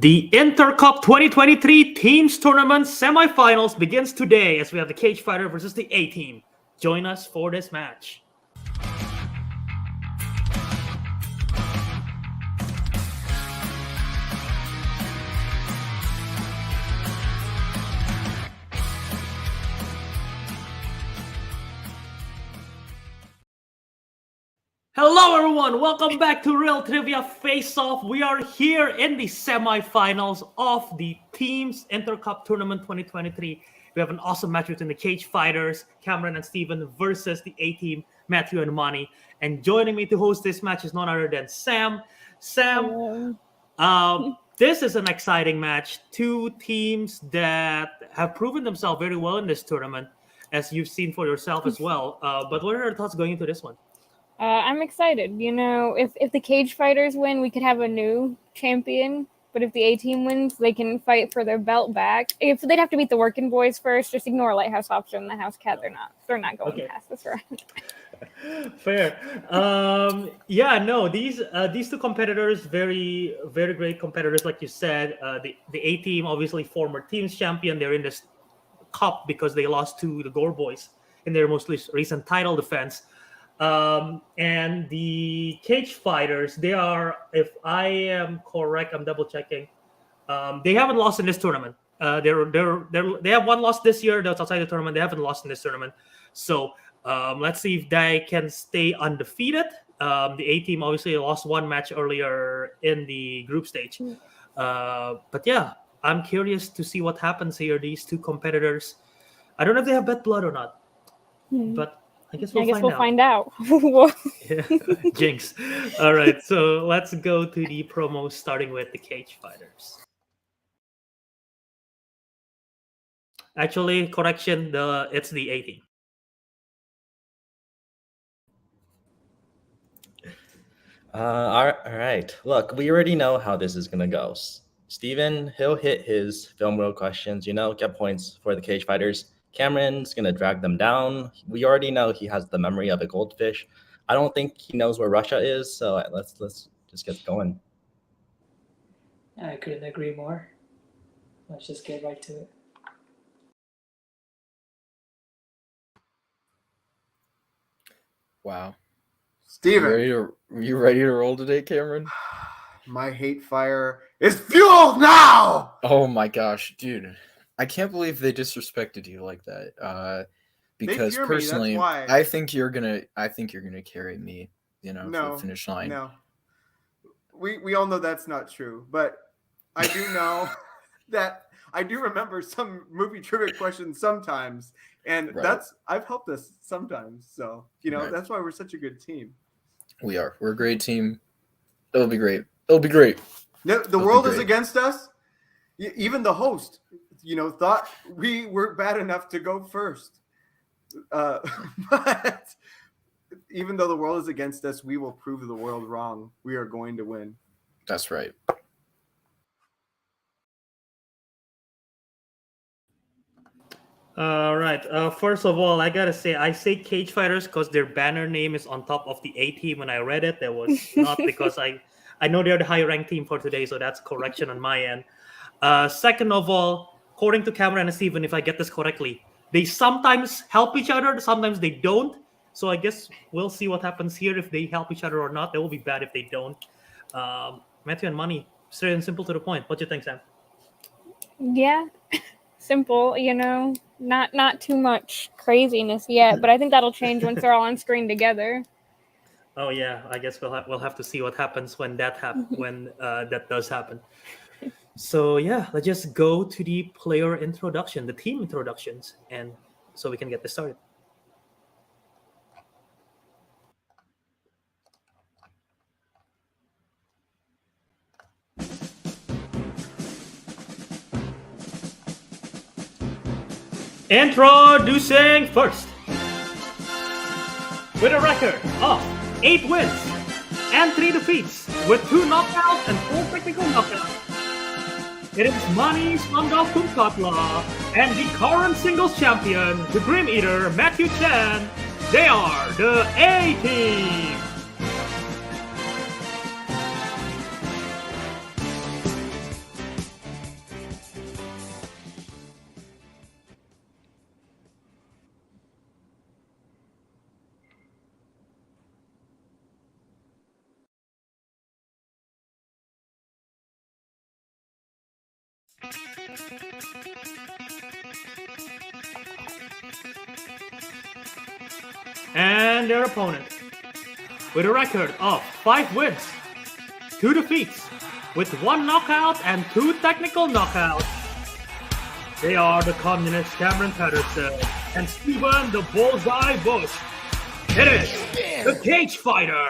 The InterCup 2023 Teams Tournament semifinals begins today as we have the Cage Fighter versus the A Team. Join us for this match. Hello everyone, welcome back to Real Trivia Face Off. We are here in the semifinals of the Teams InterCup Tournament 2023. We have an awesome match between the Cage Fighters, Cameron and Steven, versus the A-Team, Matthew and Mani. And joining me to host this match is none other than Sam. Sam, this is an exciting match. Two teams that have proven themselves very well in this tournament, as you've seen for yourself as well. But what are your thoughts going into this one? I'm excited. You know, if the Cage Fighters win, we could have a new champion. But if the A-Team wins, they can fight for their belt back. If they'd have to beat the Working Boys first, just ignore Lighthouse Option, the House Cat. They're not going past this round. Fair. These two competitors, very, very great competitors, like you said. The A-Team, obviously former Teams champion. They're in this cup because they lost to the Gore Boys in their most recent title defense. And the Cage Fighters, they are, if I am correct, I'm double checking. They haven't lost in this tournament. They have one loss this year. That's outside the tournament. They haven't lost in this tournament. So let's see if they can stay undefeated. The A Team obviously lost one match earlier in the group stage. But yeah, I'm curious to see what happens here. These two competitors. I don't know if they have bad blood or not, but I guess we'll find out. Yeah. Jinx. All right, so let's go to the promos, starting with the Cage Fighters. Actually, correction, it's the A Team. All right. Look, we already know how this is gonna go. Steven, he'll hit his film reel questions, get points for the Cage Fighters. Cameron's going to drag them down. We already know he has the memory of a goldfish. I don't think he knows where Russia is, so let's just get going. I couldn't agree more. Let's just get right to it. Wow. Steven. You ready to roll today, Cameron? My hate fire is fueled now! Oh my gosh, dude. I can't believe they disrespected you like that. Because personally, I think you're gonna carry me, to the finish line. No. We all know that's not true, but I do know that I do remember some movie trivia questions sometimes, and I've helped us sometimes. So that's why we're such a good team. We're a great team. It'll be great. The world is against us. Even the host, thought we were bad enough to go first. But even though the world is against us, we will prove the world wrong. We are going to win. That's right. All right. First of all, I gotta say, I say Cage Fighters because their banner name is on top of the A Team. When I read it, that was not because I know they're the higher ranked team for today, so that's correction on my end. Second of all, according to Cameron and Steven, if I get this correctly, they sometimes help each other, sometimes they don't. So I guess we'll see what happens here if they help each other or not. That will be bad if they don't. Matthew and Mani, straight and simple to the point. What do you think, Sam? Yeah, simple. Not too much craziness yet, but I think that'll change once they're all on screen together. Oh yeah, I guess we'll have to see what happens when that that does happen. So yeah, let's just go to the player introduction, the team introductions, and so we can get this started. Introducing first, with a record of 8 wins and 3 defeats, with 2 knockouts and 4 technical knockouts. It is Mani Slumdog Kumkatla and the current singles champion, the Grim Eater, Matthew Chen. They are the A-Team. And their opponent, with a record of 5 wins, 2 defeats, with 1 knockout and 2 technical knockouts, they are the Communist Cameron Patterson and Steven the Bullseye Bush. It is the Cage Fighter.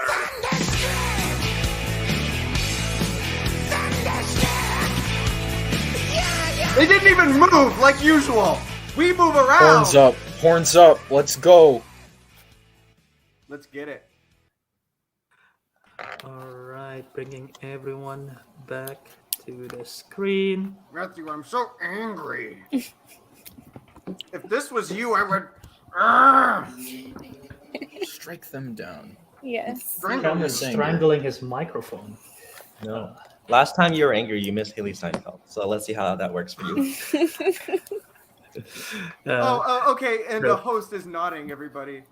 They didn't even move like usual. We move around. Horns up, let's go. Let's get it. All right, bringing everyone back to the screen. Matthew, I'm so angry. If this was you, I would strike them down. Yes. Cameron's strangling his microphone. No. Last time you were angry, you missed Haley Steinfeld. So let's see how that works for you. Okay, and the host is nodding, everybody.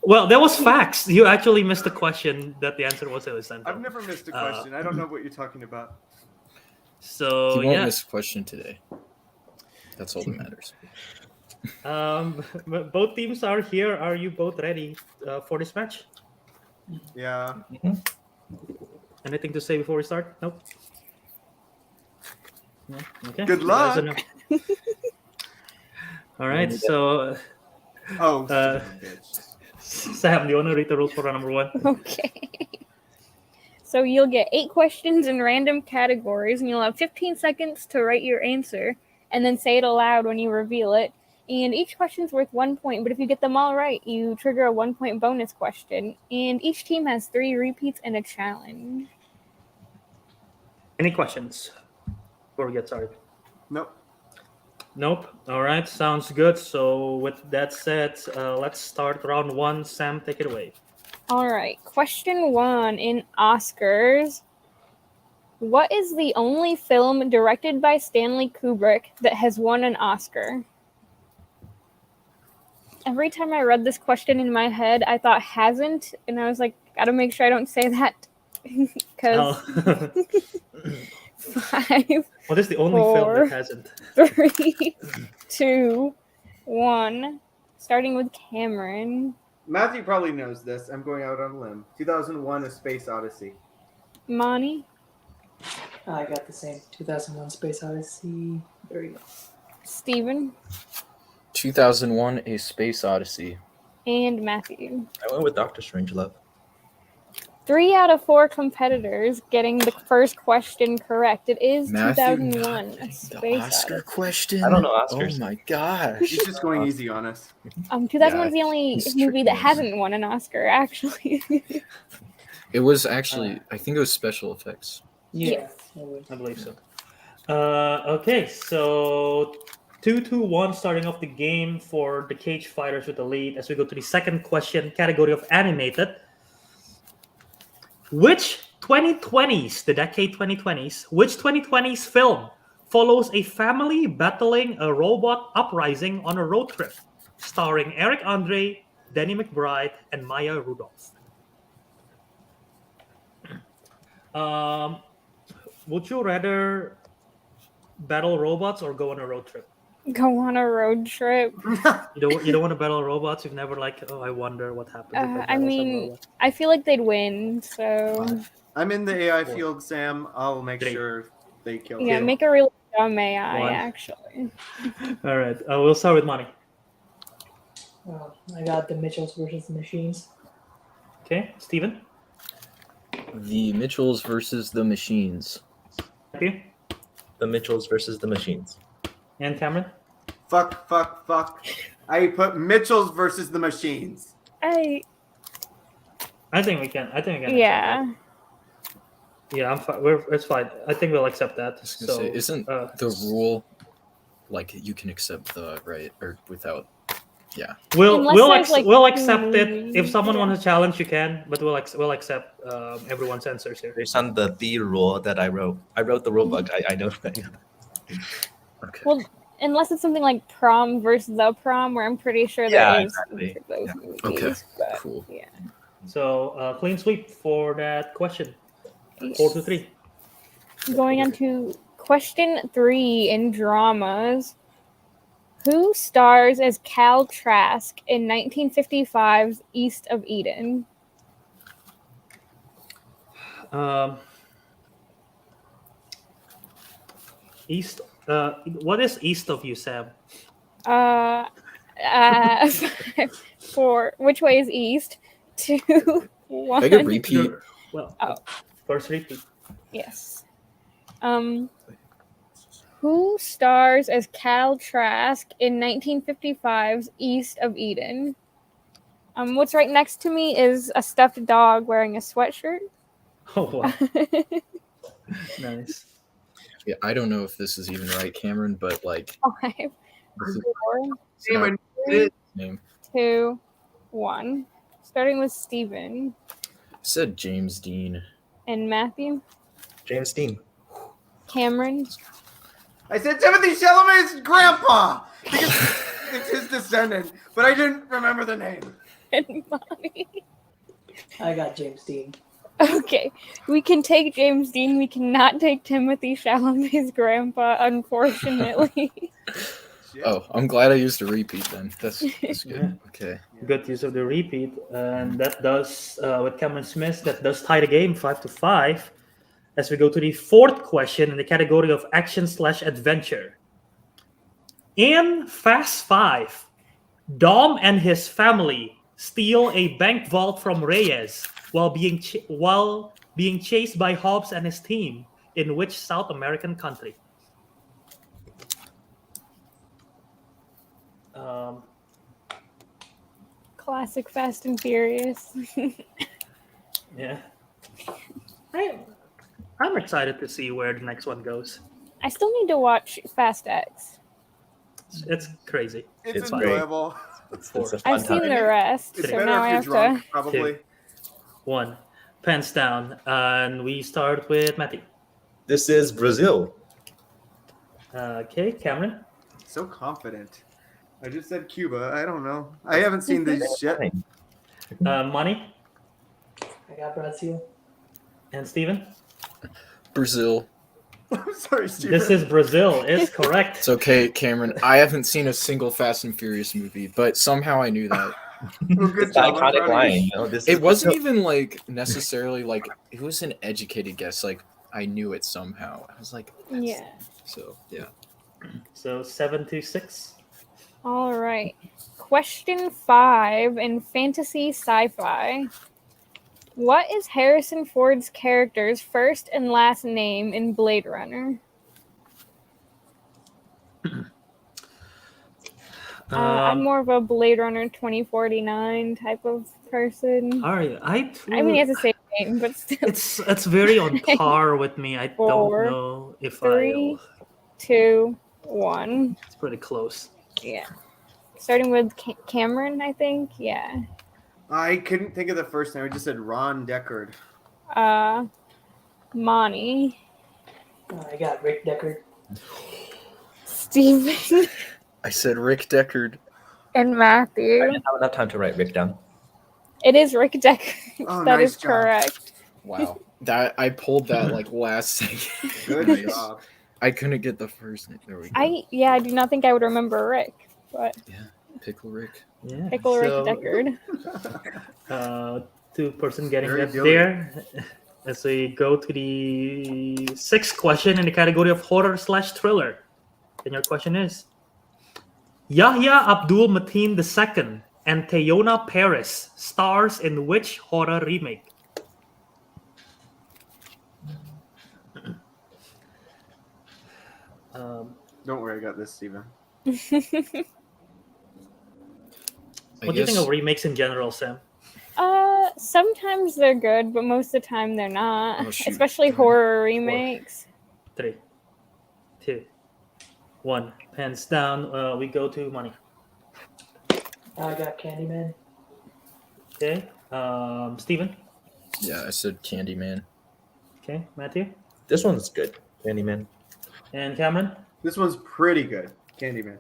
Well, that was facts. You actually missed the question that the answer was Haley Steinfeld. I've never missed a question. I don't know what you're talking about. So he won't miss a question today. That's all that matters. Both teams are here. Are you both ready for this match? Yeah. Mm-hmm. Anything to say before we start? Nope. No? Okay. Good luck. All right. So. Sam, do you want to read the rules for round number 1? Okay. So you'll get 8 questions in random categories, and you'll have 15 seconds to write your answer, and then say it aloud when you reveal it. And each question's worth 1 point, but if you get them all right, you trigger a 1-point bonus question. And each team has 3 repeats and a challenge. Any questions before we get started? Nope. All right, sounds good. So with that said, let's start round 1. Sam, take it away. All right, question 1 in Oscars. What is the only film directed by Stanley Kubrick that has won an Oscar? Every time I read this question in my head, I thought hasn't, and I was like, gotta make sure I don't say that. Because 5. What is the only film that hasn't? 3, 2, 1. Starting with Cameron. Matthew probably knows this. I'm going out on a limb. 2001: A Space Odyssey. Monty. I got the same. 2001: Space Odyssey. There you go. Steven. 2001: A Space Odyssey. And Matthew. I went with Dr. Strangelove. 3 out of 4 competitors getting the first question correct. It is Matthew 2001. The Space Oscar Odyssey. question? I don't know Oscars. Oh my gosh. He's just going easy on us. 2001 is the Yeah, only he's movie that tricking us. hasn't won an Oscar, actually. It was actually, I think it was special effects. Yeah. I believe so. Okay, so 2-1 starting off the game for the Cage Fighters with the lead as we go to the second question, category of animated. Which 2020s, the decade 2020s, which 2020s film follows a family battling a robot uprising on a road trip, starring Eric Andre, Danny McBride, and Maya Rudolph? Would you rather battle robots or go on a road trip? Go on a road trip. You don't want to battle robots? You've never I wonder what happens. If I battle some robots. I feel like they'd win, so... I'm in the AI field, Sam. I'll make sure they kill Yeah, him. make a really dumb AI, 1. actually. All right, we'll start with Monty. I got the Mitchells versus the Machines. Okay, Steven? The Mitchells versus the Machines. Matthew? The Mitchells versus the Machines. And Cameron? Fuck. I put Mitchell's versus the Machines. I think we can. Yeah. Yeah, I'm fine. It's fine. I think we'll accept that. I was gonna say, isn't the rule like you can accept the right or without? Yeah. We'll accept it. If someone wants a challenge, you can, but we'll accept everyone's answers here. Based on the rule that I wrote. I wrote the rule book. I know that. Okay. Well, unless it's something like Prom versus the Prom, where I'm pretty sure there is exactly. for those movies. Okay. But, Cool. Yeah. So clean sweep for that question. 4-3. Going on to Question 3 in dramas. Who stars as Cal Trask in 1955's East of Eden? East. What is east of you, Sam? 4. Which way is east? 2, 1. I could repeat. Well, Oh. first repeat. Yes. Who stars as Cal Trask in 1955's East of Eden? What's right next to me is a stuffed dog wearing a sweatshirt. Oh wow, nice. Yeah, I don't know if this is even right, Cameron, but like 5, this is 4, not Three, his name. 2, 1. Starting with Steven I said James Dean. and Matthew. James Dean. Cameron. I said Timothy Chalamet's grandpa because it's his descendant, but I didn't remember the name. And Bonnie. I got James Dean. Okay, we can take James Dean. We cannot take Timothy Chalamet's grandpa, unfortunately. Oh, I'm glad I used a repeat then. That's good. Yeah. Okay. Good use of the repeat, and that does with Cameron Smith. That does tie the game 5-5. As we go to the fourth question in the category of action/adventure. In Fast 5, Dom and his family steal a bank vault from Reyes while being chased by Hobbs and his team. In which South American country? Classic Fast and Furious. Yeah. I'm excited to see where the next one goes. I still need to watch Fast X. It's crazy. It's fun. enjoyable. It's a fun I've seen time. the rest, It's so better now I if have you're drunk, to. probably. 1. Pants down. And we start with Matty. This is Brazil. Okay, Cameron. So confident. I just said Cuba. I don't know. I haven't seen these yet. Money I got Brazil. and Steven. Brazil. I'm sorry, Steven. This is Brazil. Is correct. It's okay, Cameron. I haven't seen a single Fast and Furious movie, but somehow I knew that. Well, good It's the job. I'm iconic proud of line. you. You know, this It is wasn't Brazil. even like necessarily like it was an educated guess. Like I knew it somehow. I was like, Yeah. So yeah. So 7-6. All right. Question 5 in fantasy sci-fi. What is Harrison Ford's character's first and last name in Blade Runner? I'm more of a Blade Runner 2049 type of person. All right. I mean, he has the same name, but still. It's very on par with me. I 4, don't know if 3, 2, 1. It's pretty close. Yeah. Starting with Cameron, I think. Yeah. I couldn't think of the first name. I just said Ron Deckard. Monty. I got Rick Deckard. Steven. I said Rick Deckard. And I Matthew. didn't have enough time to write Rick down. It is Rick Deckard. Oh, That nice is job. correct. Wow. That I pulled that like last second. Good Nice. job. I couldn't get the first name. There we go. I do not think I would remember Rick, but Pickle Rick. Yeah. Pickle so, Rick Deckard. 2-person getting Very that good. there. As we go to the sixth question in the category of horror/thriller. And your question is: Yahya Abdul Mateen II and Teyona Paris stars in which horror remake? Don't worry, I got this, Steven. What do you think of remakes in general, Sam? Sometimes they're good, but most of the time they're not. Oh, shoot. Especially horror remakes. 3, 2, 1. Hands down. We go to Money. I got Candyman. Okay. Steven. Yeah, I said Candyman. Okay. Matthew. This one's good. Candyman. And Cameron. This one's pretty good. Candyman.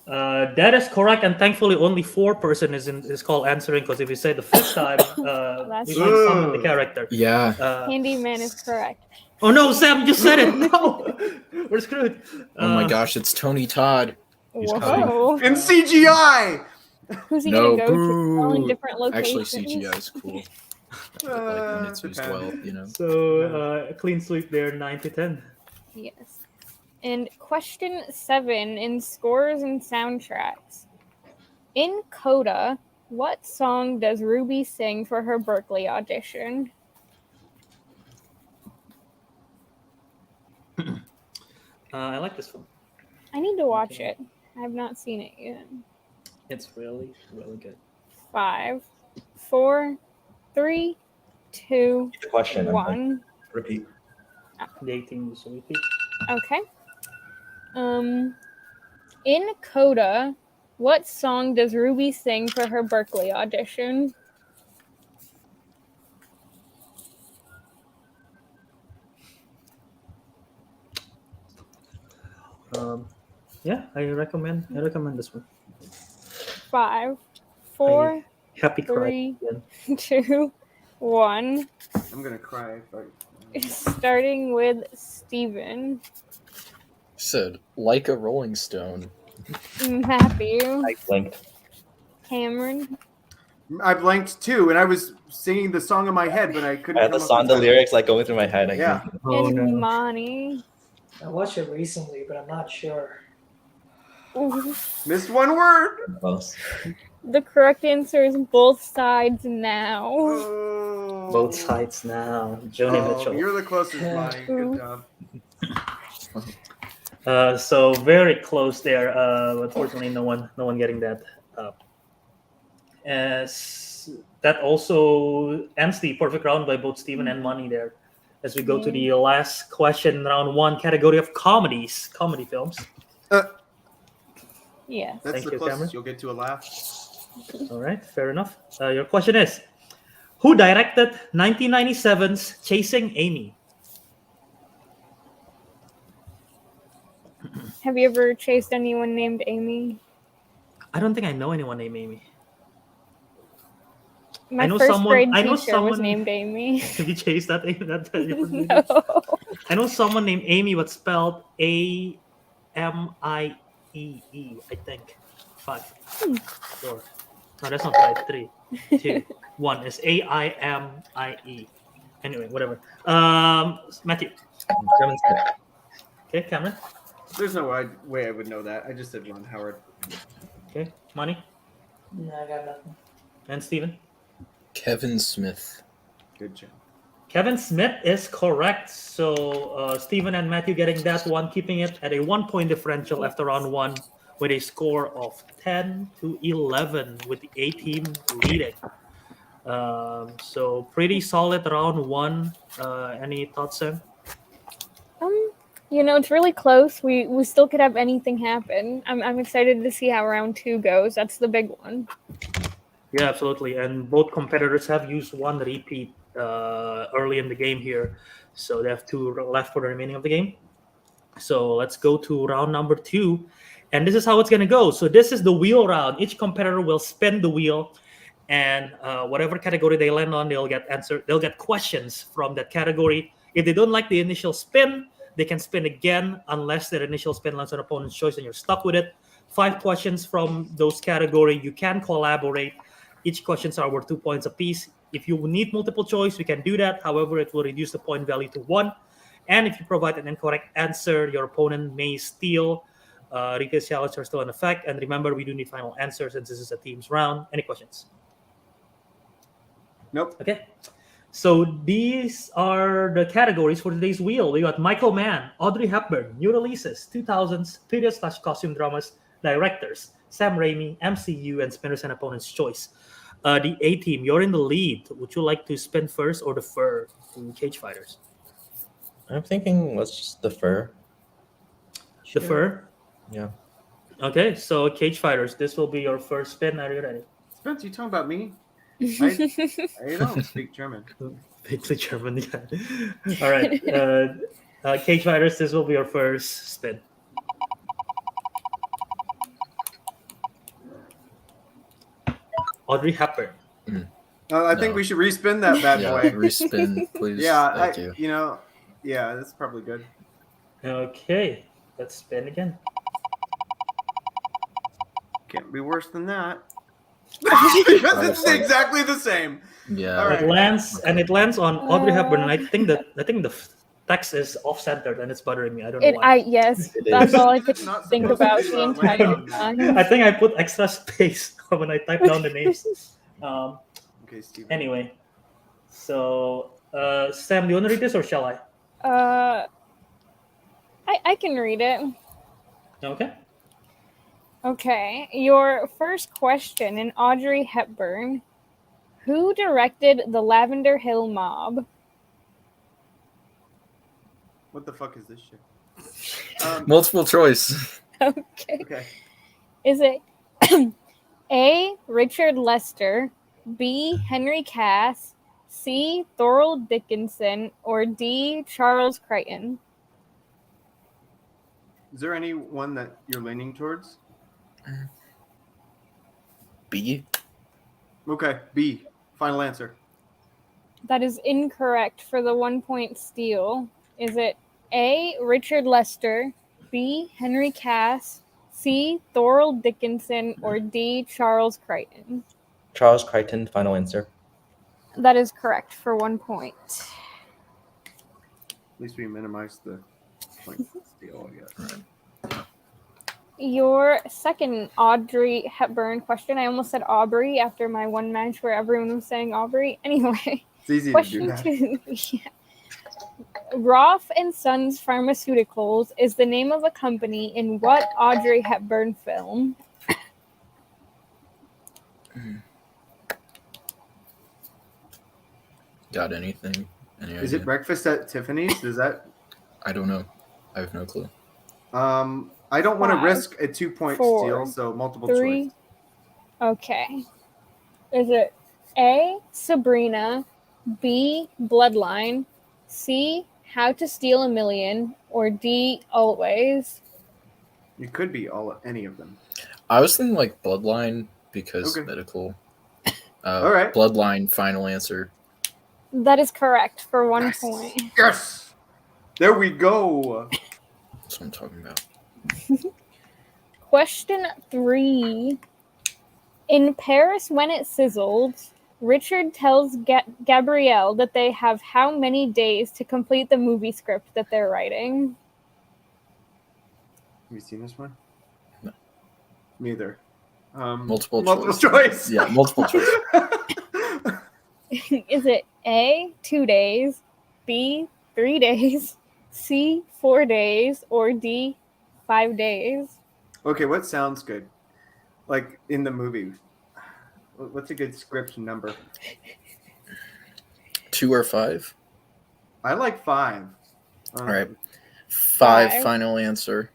That is correct, and thankfully only 4-person is called answering, because if you say the fifth time, That's we might summon the character. Yeah. Candyman is correct. Oh no, Sam just said it. No, we're screwed. Oh my gosh, it's Tony Todd. Whoa. In CGI. Who's he No, gonna go to? All in boo. different locations. Actually, CGI is cool. But, like when it's used well, you know. So a clean sweep there, 9-10. Yes. And question 7 in scores and soundtracks. In Coda, what song does Ruby sing for her Berkeley audition? I like this one. I need to watch it. I have not seen it yet. It's really, really good. 5, 4, 3, 2, The question. 1. Repeat. The 18 was repeat. Okay. In Coda, what song does Ruby sing for her Berkeley audition? Yeah, I recommend this one. 5, 4, Happy cry. 3, 2, 1. I'm gonna cry. Starting with Steven. Said, like a Rolling Stone. Matthew. I blinked. Cameron. I blanked too, and I was singing the song in my head, but I couldn't. I had the song, the lyrics like going through my head. Yeah. Oh and no. Mani. I watched it recently, but I'm not sure. Ooh. Missed one word. Close. The correct answer is both sides now. Oh. Both sides now. Joni Mitchell. You're the closest, Monty. Good job. So very close there. Unfortunately, no one getting that. As that also ends the perfect round by both Steven and Money there. As we go to the last question, round 1, category of comedy films. Yes. That's Thank the you, closest Cameron. you'll get to a laugh. All right, fair enough. Your question is, who directed 1997's Chasing Amy? Have you ever chased anyone named Amy? I don't think I know anyone named Amy. My I know first someone- grade I know teacher someone- was named Amy. Have you chased that? No. I know someone named Amy, but spelled AMIEE, I think. 5, 4. No, that's not right. 3, 2, 1. It's AIMIE. Anyway, whatever. Matthew. Kevin Smith. Okay, Cameron. There's no way I would know that. I just said Ron Howard. Okay, Money. No, I got nothing. And Steven. Kevin Smith. Good job. Kevin Smith is correct. So Steven and Matthew getting that one, keeping it at a 1-point differential after round 1 with a score of 10-11 with the A team leading. So pretty solid round 1. Any thoughts, Sam? It's really close. We still could have anything happen. I'm excited to see how round 2 goes. That's the big one. Yeah, absolutely. And both competitors have used one repeat early in the game here. So they have 2 left for the remaining of the game. So let's go to round number 2. And this is how it's going to go. So this is the wheel round. Each competitor will spin the wheel. And whatever category they land on, they'll get questions from that category. If they don't like the initial spin, they can spin again unless their initial spin lands on opponent's choice and you're stuck with it. 5 questions from those category. You can collaborate. Each questions are worth 2 points apiece. If you need multiple choice, we can do that. However, it will reduce the point value to 1. And if you provide an incorrect answer, your opponent may steal. Replay challenges are still in effect. And remember, we do need final answers since this is a team's round. Any questions? Nope. Okay. So these are the categories for today's wheel. We got Michael Mann, Audrey Hepburn, new releases, 2000s, period/costume dramas, directors, Sam Raimi, MCU, and spinners and opponent's choice. The A team, you're in the lead. Would you like to spin first or defer to Cage Fighters? I'm thinking let's just defer. Defer? Yeah. Okay, so Cage Fighters, this will be your first spin. Are you ready? Spence, you talking about me? I don't speak German. Vaguely German, yeah. All right. Cage Fighters, this will be your first spin. Audrey Hepburn. I think we should respin that bad boy. Respin, please. Yeah, Thank you. Yeah, that's probably good. Okay, let's spin again. Can't be worse than that. Because it's exactly the same. Yeah. All right. It lands on Audrey Hepburn, and I think the text is off-centered, and it's buttering me. I don't know why. Yes, It that's is. all I could Not think supposed to about be, the landing entire on that. time. I think I put extra space when I typed down the names. Okay, Steven. Anyway, so Sam, do you want to read this or shall I? I can read it. Okay. Okay, your first question in Audrey Hepburn. Who directed the Lavender Hill Mob? What the fuck is this shit? Multiple choice. Okay. Is it A. Richard Lester, B. Henry Cass, C. Thorold Dickinson, or D. Charles Crichton? Is there any one that you're leaning towards? B. Okay, B. Final answer. That is incorrect for the 1 point steal. Is it A. Richard Lester, B. Henry Cass, C. Thorold Dickinson, or D. Charles Crichton? Charles Crichton, final answer. That is correct for 1 point. At least we minimize the point steal, I guess. Your second Audrey Hepburn question. I almost said Aubrey after my one match where everyone was saying Aubrey. Anyway, It's easy question to do that. 2. Yeah. Roth and Sons Pharmaceuticals is the name of a company in what Audrey Hepburn film? Got anything? Any Is idea? it Breakfast at Tiffany's? Is that? I don't know. I have no clue. I don't want to 5, risk a 2 point 4, steal, so multiple 3. choice. Okay. Is it A. Sabrina, B. Bloodline, C. How to Steal a Million, or D. Always? It could be any of them. I was thinking like Bloodline because Okay. medical. All right. Bloodline, final answer. That is correct for 1 Yes. point. Yes. There we go. That's what I'm talking about. Question 3. In Paris When It Sizzled, Richard tells Gabrielle that they have how many days to complete the movie script that they're writing? Have you seen this one? No. Neither. Multiple choice. Yeah, multiple choice. Is it A, 2 days, B, 3 days, C, 4 days, or D, 5 days? Okay, what sounds good? Like in the movie. What's a good script number? 2 or 5? I like 5. All right. 5, 5. final answer.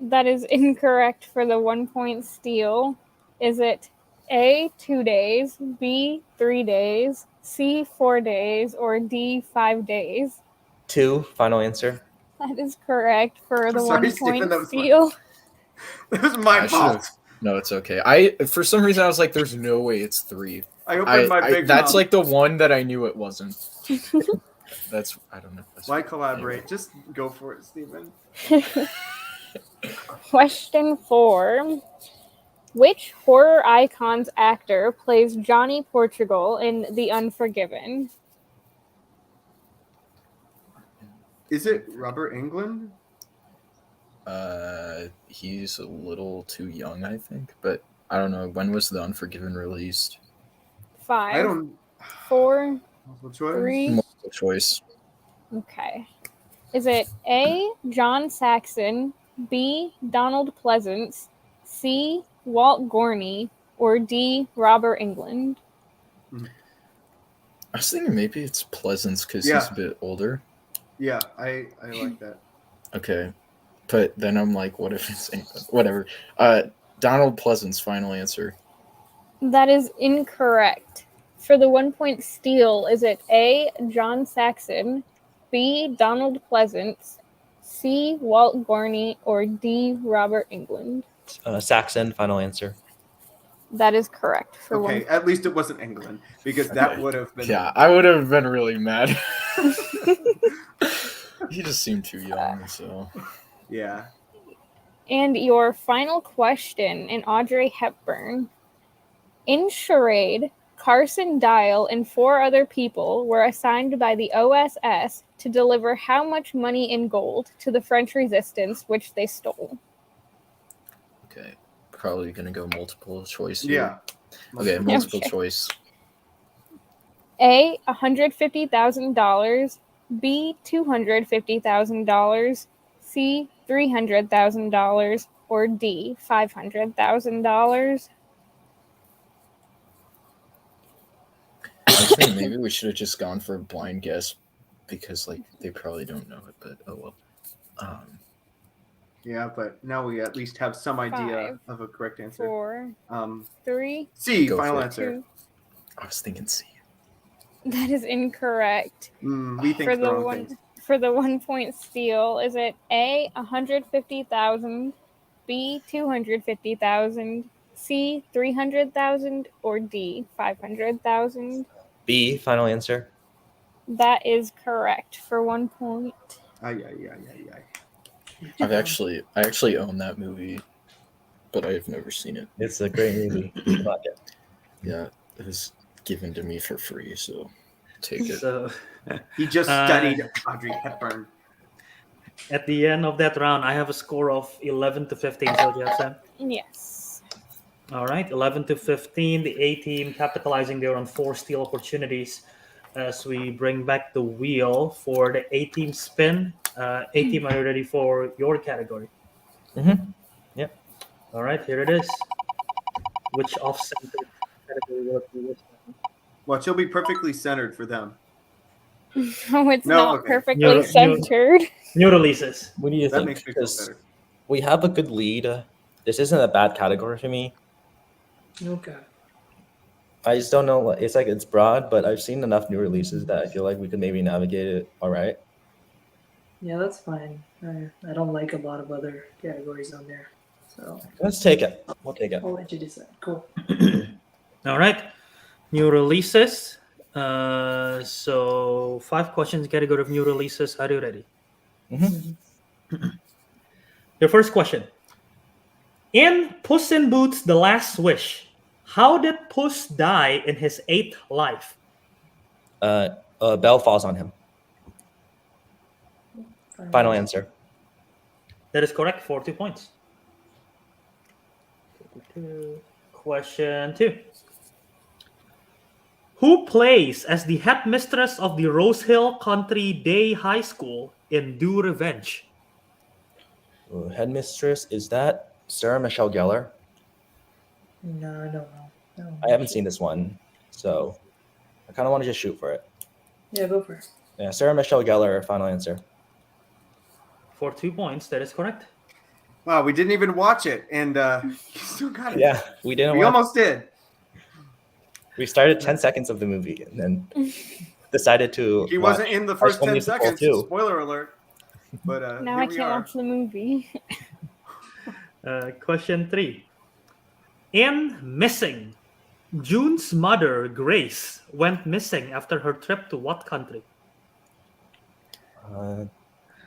That is incorrect for the 1 point steal. Is it A, 2 days, B, 3 days, C, 4 days, or D, 5 days? 2, final answer. That is correct for the Sorry, 1 Stephen, point that was steal. That was my I fault. should've- No, it's okay. For some reason I was like, "There's no way it's 3." I opened my big That's mouth. like the one that I knew it wasn't. I don't know. Why collaborate? Just go for it, Stephen. Question 4. Which horror icon's actor plays Johnny Portugal in The Unforgiven? Is it Robert Englund? He's a little too young, I think, but I don't know. When was The Unforgiven released? 5, I don't. 4, Multiple choice? 3. Multiple choice. Okay. Is it A, John Saxon, B, Donald Pleasance, C, Walt Gorney, or D, Robert Englund? I was thinking maybe it's Pleasance because Yeah. he's a bit older. Yeah, I like that. Okay. But then I'm like, what if it's England? Whatever. Donald Pleasance, final answer. That is incorrect. For the 1 point steal, is it A, John Saxon, B, Donald Pleasance, C, Walt Gorney, or D, Robert Englund? Saxon, final answer. That is correct. For Okay, at least it wasn't England because that would have been. Yeah, I would have been really mad. He just seemed too young, so. Yeah. And your final question in Audrey Hepburn. In Charade, Carson Dial and 4 other people were assigned by the OSS to deliver how much money in gold to the French resistance, which they stole? Okay. Probably going to go multiple choice Yeah. here. Okay, multiple choice. A, $150,000. B, $250,000. C, $300,000. Or D, $500,000. I think maybe we should have just gone for a blind guess because like they probably don't know it, but oh well. Yeah, but now we at least have some idea of a correct answer. 4, 3. C, Go final for it. answer. 2. I was thinking C. That is incorrect. We think For the the wrong one things. for the 1 point steal, is it A, 150,000, B, 250,000, C, 300,000, or D, 500,000? B, final answer. That is correct for 1 point. Ay. I actually own that movie, but I've never seen it. It's a great movie. Yeah, it was given to me for free, so take it. So He just studied Audrey Hepburn. at the end of that round, I have a score of 11-15. So you have, Sam? Yes. All right, 11-15. The A team capitalizing there on 4 steal opportunities. As we bring back the wheel for the A team spin. A team, are you ready for your category? Mm-hmm. Yep. All right, here it is. Which off-center category will it be? Well, she'll be perfectly centered for them. No, it's not okay. perfectly centered. New releases. What do you That think? makes me feel Because better. we have a good lead. This isn't a bad category for me. Okay. I just don't know. It's like it's broad, but I've seen enough new releases that I feel like we could maybe navigate it all right. Yeah, that's fine. I don't like a lot of other categories on there. So Let's take it. We'll take it. I'll let you decide. Cool. All right, new releases. So 5 questions category of new releases. Are you ready? Mm-hmm. Your first question. In Puss in Boots: The Last Wish, how did Puss die in his 8th life? Belle falls on him. Final answer. That is correct for 2 points. Question 2. Who plays as the headmistress of the Rosehill Country Day High School in Do Revenge? Headmistress, is that Sarah Michelle Gellar? No, I don't know. No, I haven't seen this one, so I kind of want to just shoot for it. Yeah, go for it. Yeah, Sarah Michelle Gellar, final answer. For 2 points, that is correct. Wow, we didn't even watch it, and you still got it. Yeah, we didn't. We almost did. We started 10 seconds of the movie and then decided to. He wasn't in the first 10 seconds. Too. Spoiler alert. But Now I can't watch the movie. Question 3. In Missing, June's mother, Grace, went missing after her trip to what country?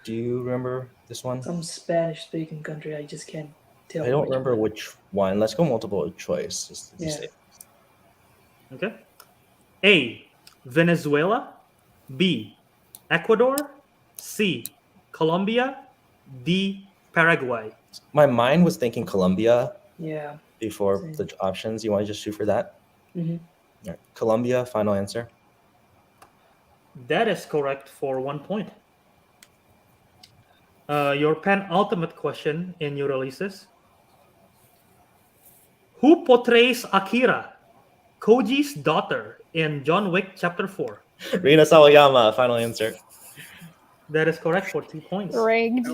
Do you remember this one? Some Spanish-speaking country. I just can't tell. I don't remember which one. Let's go multiple choice. Just to be safe. Okay. A, Venezuela. B, Ecuador. C, Colombia. D, Paraguay. My mind was thinking Colombia. Yeah. Before Same. the options, you want to just shoot for that? Mm-hmm. All right. Colombia, final answer. That is correct for 1 point. Your penultimate question in your releases. Who portrays Akira, Koji's daughter, in John Wick Chapter 4? Rina Sawayama, final answer. That is correct for 2 points. Rigged.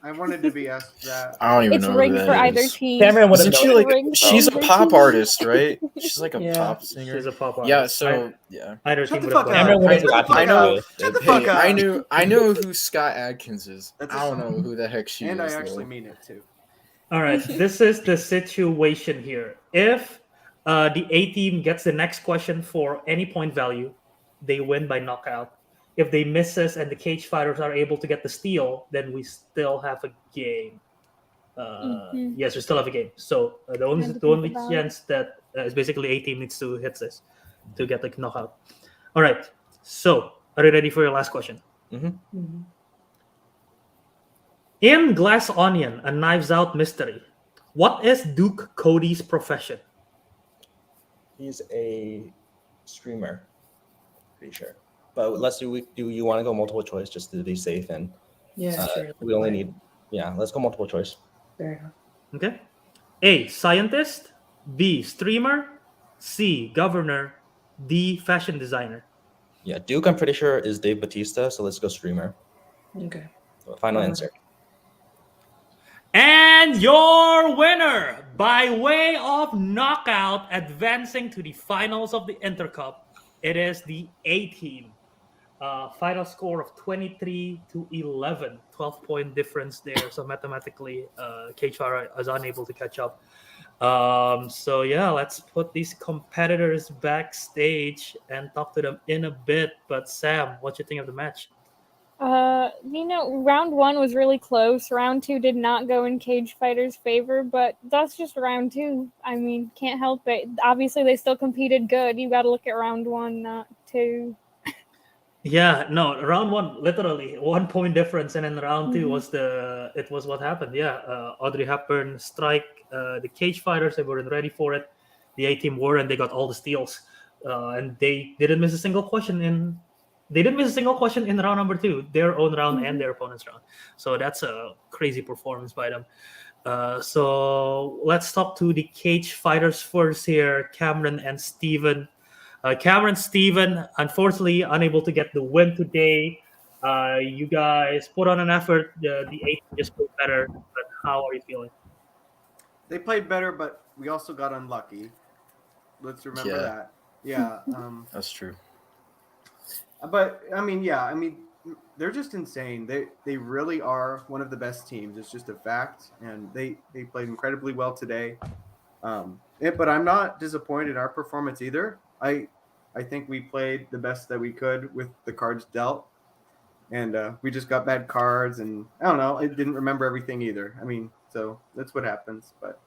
I wanted to be asked that. I don't even It's know rigged who that for either is. team. Cameron would have Isn't she known. like? Rigged She's a for either pop team. artist, right? She's like a Yeah. pop singer. She's a pop artist. Yeah. So yeah. Either Shut team the would have fuck gone. up. Cameron would have Shut the gotten fuck it. up. Shut the Hey, fuck up. I know who Scott Adkins is. That's I don't know who the heck she And is. I actually though. mean it too. All right, this is the situation here. If the A team gets the next question for any point value, they win by knockout. If they misses and the cage fighters are able to get the steal, then we still have a game. Yes, we still have a game. So the only chance that is basically a team needs to hit this to get the knockout. All right. So are you ready for your last question? Mm-hmm. In Glass Onion, a Knives Out mystery, what is Duke Cody's profession? He's a streamer, pretty sure. But let's do you want to go multiple choice just to be safe? And Yeah, sure. we only need, let's go multiple choice. Fair enough. Okay. A, scientist. B, streamer. C, governor. D, fashion designer. Yeah, Duke, I'm pretty sure, is Dave Bautista, so let's go streamer. Okay. Final answer. And your winner, by way of knockout, advancing to the finals of the InterCup, it is the A team. Final score of 23-11, 12-point difference there. So mathematically, Cage Fighter is unable to catch up. So yeah, let's put these competitors backstage and talk to them in a bit. But Sam, what you think of the match? Round 1 was really close. Round 2 did not go in Cage Fighter's favor, but that's just round 2. I mean, can't help it. Obviously, they still competed good. You got to look at round 1, not 2. Yeah, no, round 1, literally 1 point difference, and then round 2 was what happened. Yeah, Audrey Hepburn strike the Cage Fighters. They weren't ready for it. The A team were, and they got all the steals, and they didn't miss a single question in. They didn't miss a single question in round number 2, their own round and their opponent's round. So that's a crazy performance by them. So let's talk to the Cage Fighters first here, Cameron and Steven. Cameron, Steven, unfortunately unable to get the win today. You guys put on an effort. The A just played better. But how are you feeling? They played better, but we also got unlucky. Let's remember that. Yeah. That's true. But they're just insane. They really are one of the best teams. It's just a fact, and they played incredibly well today. But I'm not disappointed in our performance either. I think we played the best that we could with the cards dealt, and we just got bad cards, and I don't know. I didn't remember everything either. I mean, so that's what happens. But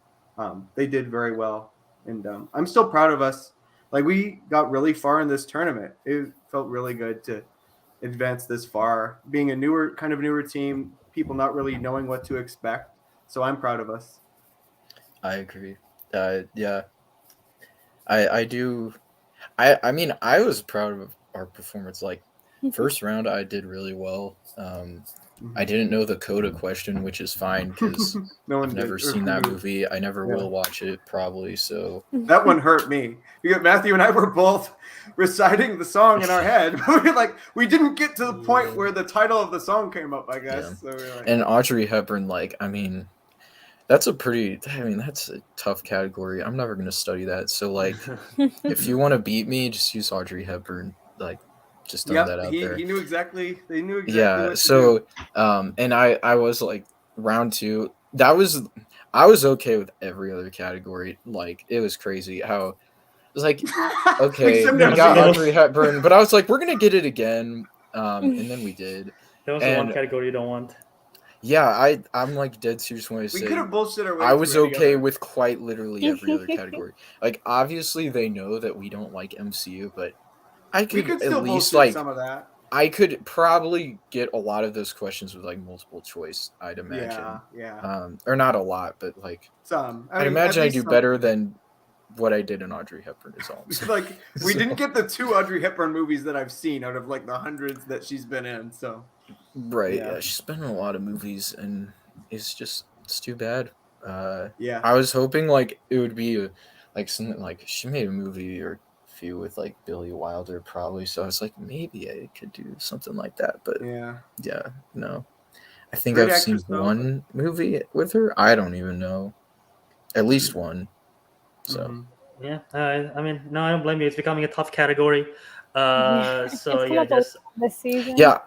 they did very well, and I'm still proud of us. Like, we got really far in this tournament. It felt really good to advance this far, being a newer team, people not really knowing what to expect. So I'm proud of us. I agree. Yeah. I do. I mean, I was proud of our performance. Like, first round, I did really well. I didn't know the Coda question, which is fine because I've never seen that movie. I never will watch it, probably. So that one hurt me because Matthew and I were both reciting the song in our head. we didn't get to the point where the title of the song came up, I guess. Yeah. So and Audrey Hepburn, that's a tough category. I'm never going to study that. So, if you want to beat me, just use Audrey Hepburn. Just throw that out there. He knew exactly. They knew exactly. Yeah. What so, to do. And I was round 2. I was okay with every other category. It was crazy how it was okay, we got Audrey Hepburn, but I was we're gonna get it again. And then we did. That was the one category you don't want. Yeah, I'm dead serious when I say we could have bullshit our way. I was okay with quite literally every other category. Obviously they know that we don't like MCU, but I could at least some of that. I could probably get a lot of those questions with multiple choice, I'd imagine. Yeah. Or not a lot, but some. I'd imagine I do better than what I did in Audrey Hepburn is all. We didn't get the 2 Audrey Hepburn movies that I've seen out of the hundreds that she's been in. So. Right. Yeah, she's been in a lot of movies, and it's too bad. Yeah. I was hoping it would be something she made a movie or few with Billy Wilder probably, so I was maybe I could do something like that, but no. I think I've seen one movie with her. I don't even know, at least one. So yeah, I mean, no, I don't blame you. It's becoming a tough category. So yeah, just this season. Yeah,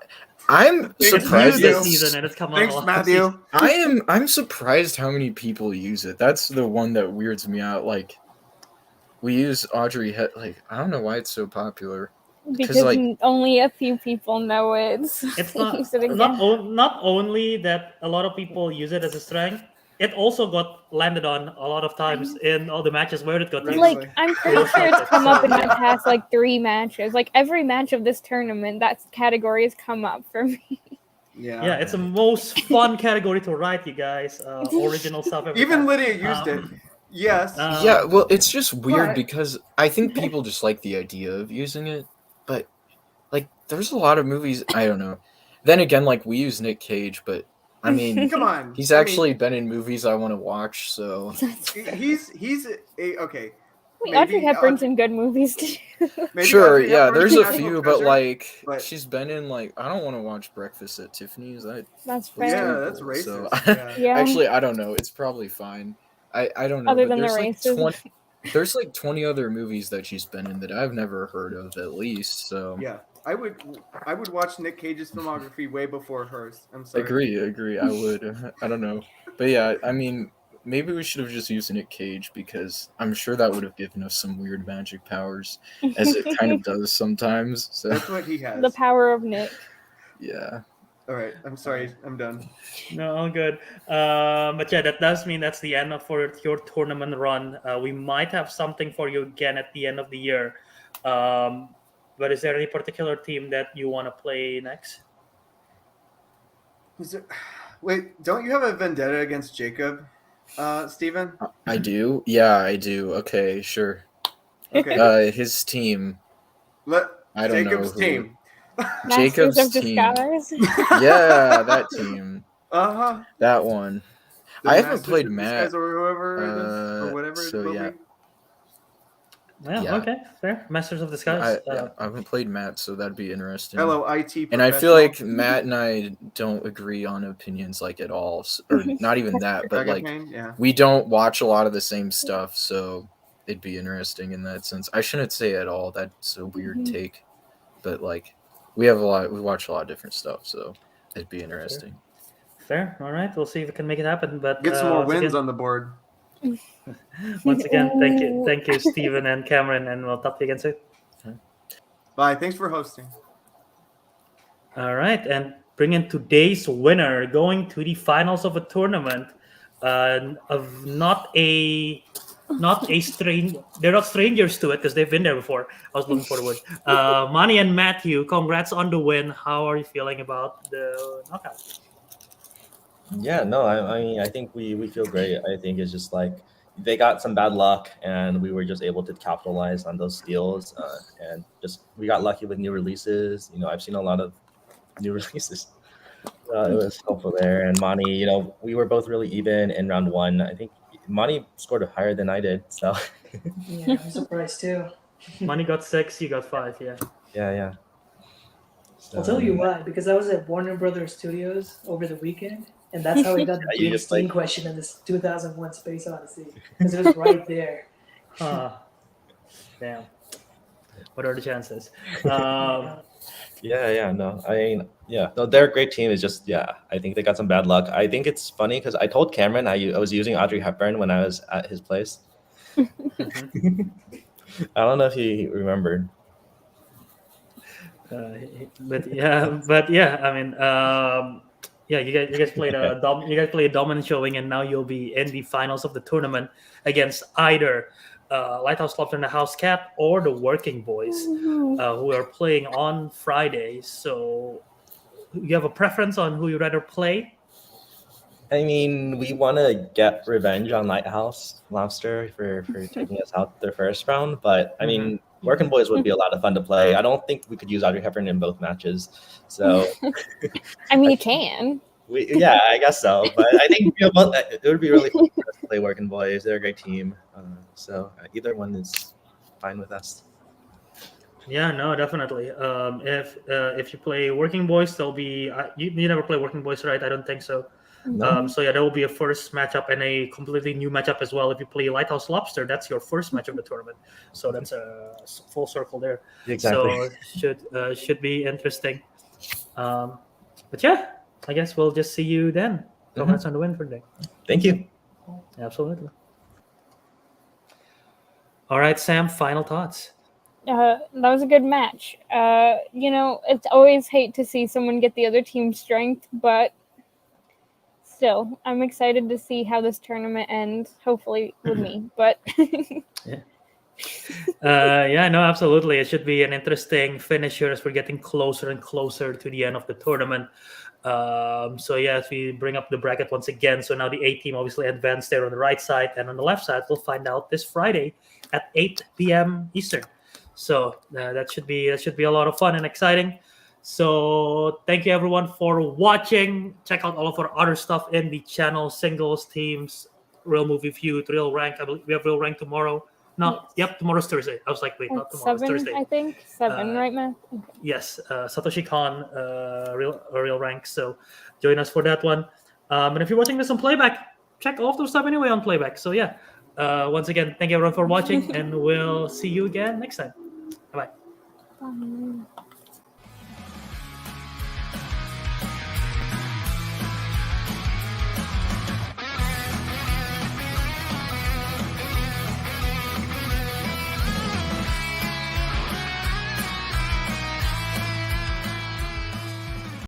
I'm surprised this season, and it's come Thanks, Matthew. I'm surprised how many people use it. That's the one that weirds me out. We use Audrey I don't know why it's so popular. Because like only a few people know it. So It's they use it not again. not only that a lot of people use it as a strength. It also got landed on a lot of times in all the matches where it got used. Like, Really? I'm pretty Real sure it's shortcuts, come up so, in my yeah. past like 3 matches. Like every match of this tournament, that category has come up for me. Yeah, it's the most fun category to write, you guys. Original stuff every Even time. Lydia used it. Yes. yeah, well, it's just weird but- because I think people just like the idea of using it, but like there's a lot of movies I don't know. Then again, like we use Nick Cage, but I mean Come on. he's I mean, actually been in movies I want to watch, so he's a okay. Wait, Audrey Maybe Hepburn's in good movies too. Maybe sure, Audrey yeah, Hepburn's there's a a national few, but treasure, like but- she's been in like I don't want to watch Breakfast at Tiffany's. That's That's fair. Yeah, terrible, that's so- racist. Yeah. Yeah. Actually, I don't know. It's probably fine. I don't know. Other but than the there's like racism. there's like 20 other movies that she's been in that I've never heard of at least. So Yeah. I would watch Nick Cage's filmography way before hers. I'm sorry. agree. I would. I don't know, but yeah, I mean, maybe we should have just used Nick Cage because I'm sure that would have given us some weird magic powers, as it kind of does sometimes. So That's what he has. The power of Nick. yeah. All right. I'm sorry. I'm done. No, all good. But yeah, that does mean that's the end of for your tournament run. We might have something for you again at the end of the year. But is there any particular team that you want to play next? Is there... Wait, don't you have a vendetta against Jacob, Steven? I do. Yeah, I do. Okay, sure. Okay. His team. Let I don't Jacob's know who. team. Masters Jacob's of team. Disguise. Yeah, that team. Uh-huh. That one. The I haven't Masters played of Matt. Disguise or whoever it is, or whatever so it will yeah. be. Yeah, Yeah. okay, fair. Masters of Disguise. I haven't played Matt, so that'd be interesting. Hello, IT And I feel professional. like Matt and I don't agree on opinions like at all, or not even that, but Dragon like Pain? Yeah. we don't watch a lot of the same stuff, so it'd be interesting in that sense. I shouldn't say at all. That's a weird take, but like we watch a lot of different stuff, so it'd be interesting. Fair. All right, we'll see if we can make it happen. But Get some more once wins again, on the board. once again, thank you, Steven and Cameron, and we'll talk to you again soon. Bye. Thanks for hosting. All right, and bring in today's winner, going to the finals of a tournament. Of not a strange. They're not strangers to it because they've been there before. I was looking for the word. Manny and Matthew, congrats on the win. How are you feeling about the knockout? Yeah, no, I mean, I think we feel great. I think it's just like they got some bad luck, and we were just able to capitalize on those steals, and just we got lucky with new releases. You know, I've seen a lot of new releases. It was helpful there. And Mani, you know, we were both really even in round one. I think Mani scored higher than I did. So Yeah, I'm surprised too. Manny got 6, you got 5. Yeah. yeah. I'll tell you why. Because I was at Warner Brothers Studios over the weekend, and that's how I got the Yeah, you James just, Dean like- question in this 2001 Space Odyssey. Because it was right there. Huh. Damn. What are the chances? Yeah, no. I mean, yeah, no, they're a great team. It's just, yeah, I think they got some bad luck. I think it's funny because I told Cameron I was using Audrey Hepburn when I was at his place. I don't know if he remembered. But yeah, I mean, yeah, you guys played a dominant showing, and now you'll be in the finals of the tournament against either Lighthouse Lobster and the House Cat or the Working Boys, who are playing on Friday. So, you have a preference on who you'd rather play? I mean, we want to get revenge on Lighthouse Lobster for taking us out their first round, but I mean, Working Boys would be a lot of fun to play. I don't think we could use Audrey Hepburn in both matches, so I mean, you can. yeah, I guess so. But I think it would be really fun for us to play Working Boys. They're a great team, so either one is fine with us. Yeah, no, definitely. If you play Working Boys, there'll be you never play Working Boys, right? I don't think so. No. So yeah, there will be a first matchup and a completely new matchup as well. If you play Lighthouse Lobster, that's your first match of the tournament. So that's a full circle there. Exactly. So should be interesting. But yeah, I guess we'll just see you then. Congrats on the win for today. Thank you. Absolutely. All right, Sam. Final thoughts. That was a good match. It's always hate to see someone get the other team's strength, but still, I'm excited to see how this tournament ends. Hopefully with me, but No, absolutely. It should be an interesting finisher as we're getting closer and closer to the end of the tournament. If we bring up the bracket once again, so now the A team obviously advanced there on the right side, and on the left side, we'll find out this Friday at 8 p.m. Eastern. So that should be a lot of fun and exciting. So thank you everyone for watching. Check out all of our other stuff in the channel: singles, teams, Real Movie Feud, Real Rank. I believe we have Real Rank tomorrow. No, yep, tomorrow's Thursday. I was like, wait, not tomorrow. It's 7, Thursday. I think 7, right, Matt? Okay. Yes, Satoshi Kon, real rank. So join us for that one. And if you're watching this on playback, check all of those stuff anyway on playback. So once again, thank you everyone for watching, and we'll see you again next time. Bye. Bye.